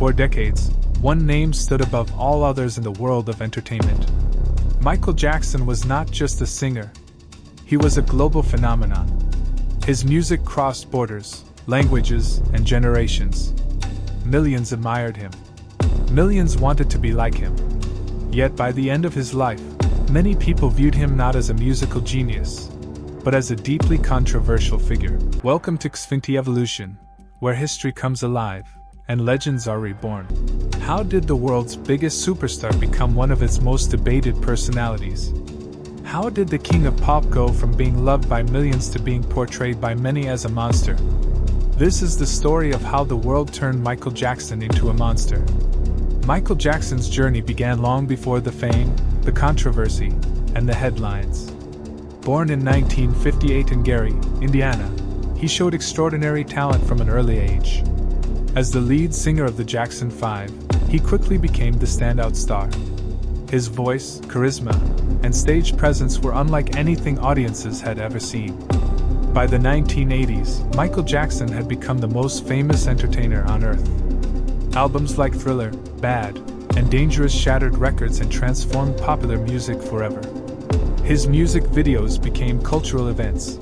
For decades, one name stood above all others in the world of entertainment. Michael Jackson was not just a singer. He was a global phenomenon. His music crossed borders, languages, and generations. Millions admired him. Millions wanted to be like him. Yet by the end of his life, many people viewed him not as a musical genius, but as a deeply controversial figure. Welcome to Xfinity Evolution, where history comes alive and legends are reborn. How did the world's biggest superstar become one of its most debated personalities? How did the king of pop go from being loved by millions to being portrayed by many as a monster? This is the story of how the world turned Michael Jackson into a monster. Michael Jackson's journey began long before the fame, the controversy, and the headlines. Born in 1958 in Gary, Indiana, he showed extraordinary talent from an early age. As the lead singer of the Jackson 5, he quickly became the standout star. His voice, charisma, and stage presence were unlike anything audiences had ever seen. By the 1980s, Michael Jackson had become the most famous entertainer on earth. Albums like Thriller, Bad, and Dangerous shattered records and transformed popular music forever. His music videos became cultural events.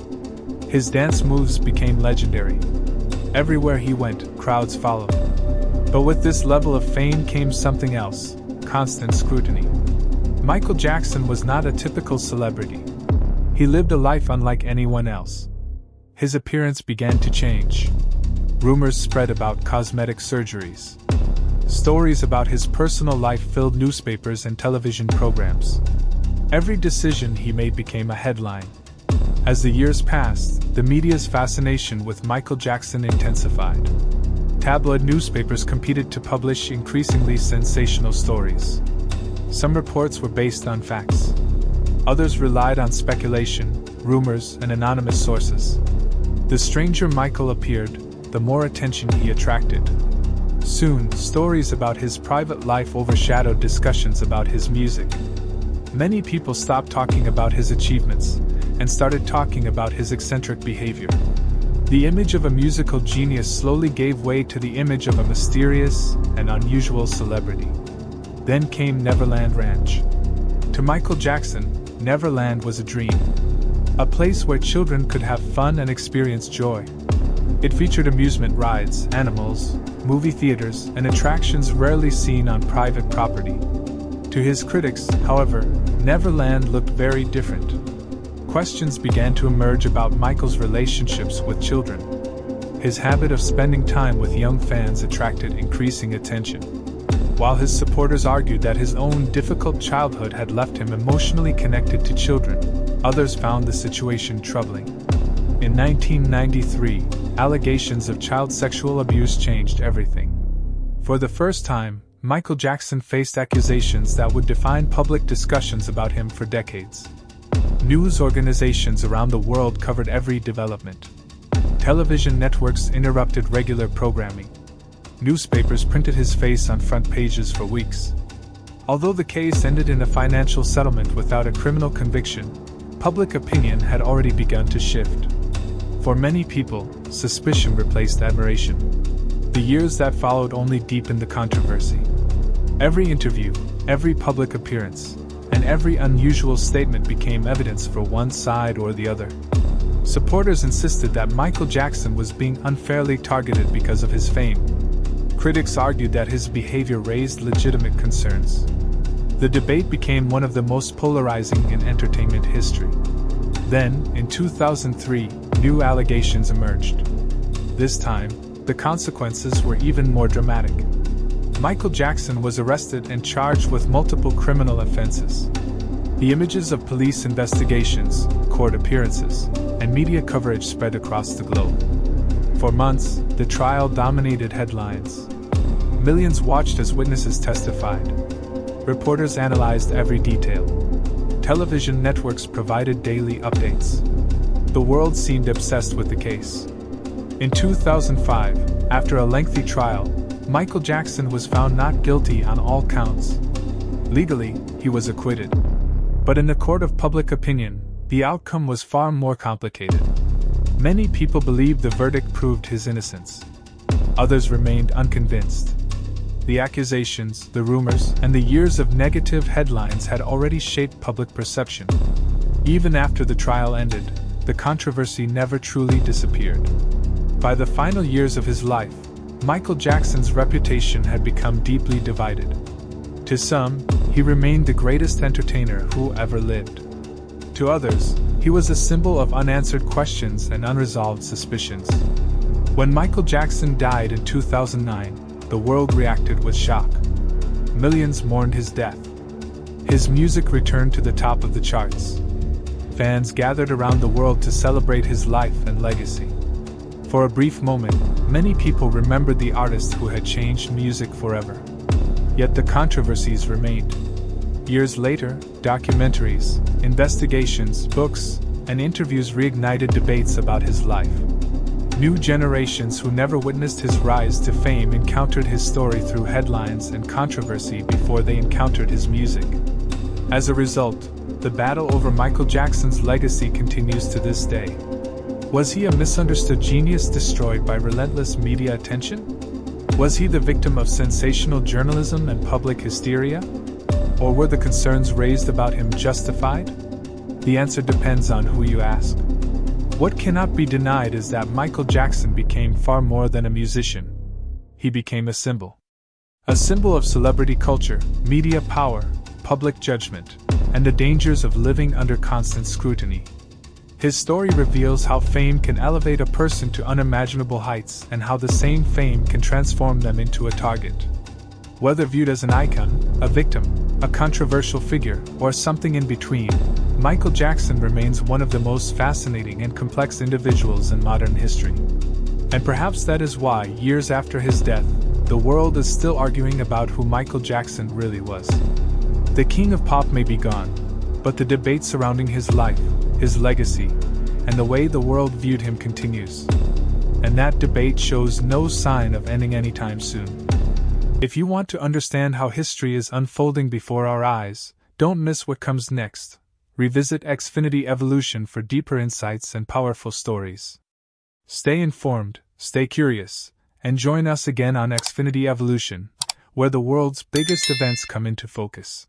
His dance moves became legendary. Everywhere he went, crowds followed. But with this level of fame came something else: constant scrutiny. Michael Jackson was not a typical celebrity. He lived a life unlike anyone else. His appearance began to change. Rumors spread about cosmetic surgeries. Stories about his personal life filled newspapers and television programs. Every decision he made became a headline. As the years passed, the media's fascination with Michael Jackson intensified. Tabloid newspapers competed to publish increasingly sensational stories. Some reports were based on facts. Others relied on speculation, rumors, and anonymous sources. The stranger Michael appeared, the more attention he attracted. Soon, stories about his private life overshadowed discussions about his music. Many people stopped talking about his achievements and started talking about his eccentric behavior. The image of a musical genius slowly gave way to the image of a mysterious and unusual celebrity. Then came Neverland Ranch. To Michael Jackson, Neverland was a dream. A place where children could have fun and experience joy. It featured amusement rides, animals, movie theaters, and attractions rarely seen on private property. To his critics, however, Neverland looked very different. Questions began to emerge about Michael's relationships with children. His habit of spending time with young fans attracted increasing attention. While his supporters argued that his own difficult childhood had left him emotionally connected to children, others found the situation troubling. In 1993, allegations of child sexual abuse changed everything. For the first time, Michael Jackson faced accusations that would define public discussions about him for decades. News organizations around the world covered every development. Television networks interrupted regular programming. Newspapers printed his face on front pages for weeks. Although the case ended in a financial settlement without a criminal conviction, public opinion had already begun to shift. For many people, suspicion replaced admiration. The years that followed only deepened the controversy. Every interview, every public appearance, and every unusual statement became evidence for one side or the other. Supporters insisted that Michael Jackson was being unfairly targeted because of his fame. Critics argued that his behavior raised legitimate concerns. The debate became one of the most polarizing in entertainment history. Then, in 2003, new allegations emerged. This time, the consequences were even more dramatic. Michael Jackson was arrested and charged with multiple criminal offenses. The images of police investigations, court appearances, and media coverage spread across the globe. For months, the trial dominated headlines. Millions watched as witnesses testified. Reporters analyzed every detail. Television networks provided daily updates. The world seemed obsessed with the case. In 2005, after a lengthy trial, Michael Jackson was found not guilty on all counts. Legally, he was acquitted. But in the court of public opinion, the outcome was far more complicated. Many people believed the verdict proved his innocence. Others remained unconvinced. The accusations, the rumors, and the years of negative headlines had already shaped public perception. Even after the trial ended, the controversy never truly disappeared. By the final years of his life, Michael Jackson's reputation had become deeply divided. To some, he remained the greatest entertainer who ever lived. To others, he was a symbol of unanswered questions and unresolved suspicions. When Michael Jackson died in 2009, the world reacted with shock. Millions mourned his death. His music returned to the top of the charts. Fans gathered around the world to celebrate his life and legacy. For a brief moment, many people remembered the artist who had changed music forever. Yet the controversies remained. Years later, documentaries, investigations, books, and interviews reignited debates about his life. New generations who never witnessed his rise to fame encountered his story through headlines and controversy before they encountered his music. As a result, the battle over Michael Jackson's legacy continues to this day. Was he a misunderstood genius destroyed by relentless media attention? Was he the victim of sensational journalism and public hysteria? Or were the concerns raised about him justified? The answer depends on who you ask. What cannot be denied is that Michael Jackson became far more than a musician. He became a symbol. A symbol of celebrity culture, media power, public judgment, and the dangers of living under constant scrutiny. His story reveals how fame can elevate a person to unimaginable heights and how the same fame can transform them into a target. Whether viewed as an icon, a victim, a controversial figure, or something in between, Michael Jackson remains one of the most fascinating and complex individuals in modern history. And perhaps that is why, years after his death, the world is still arguing about who Michael Jackson really was. The king of pop may be gone, but the debate surrounding his life, his legacy, and the way the world viewed him continues. And that debate shows no sign of ending anytime soon. If you want to understand how history is unfolding before our eyes, don't miss what comes next. Revisit Xfinity Evolution for deeper insights and powerful stories. Stay informed, stay curious, and join us again on Xfinity Evolution, where the world's biggest events come into focus.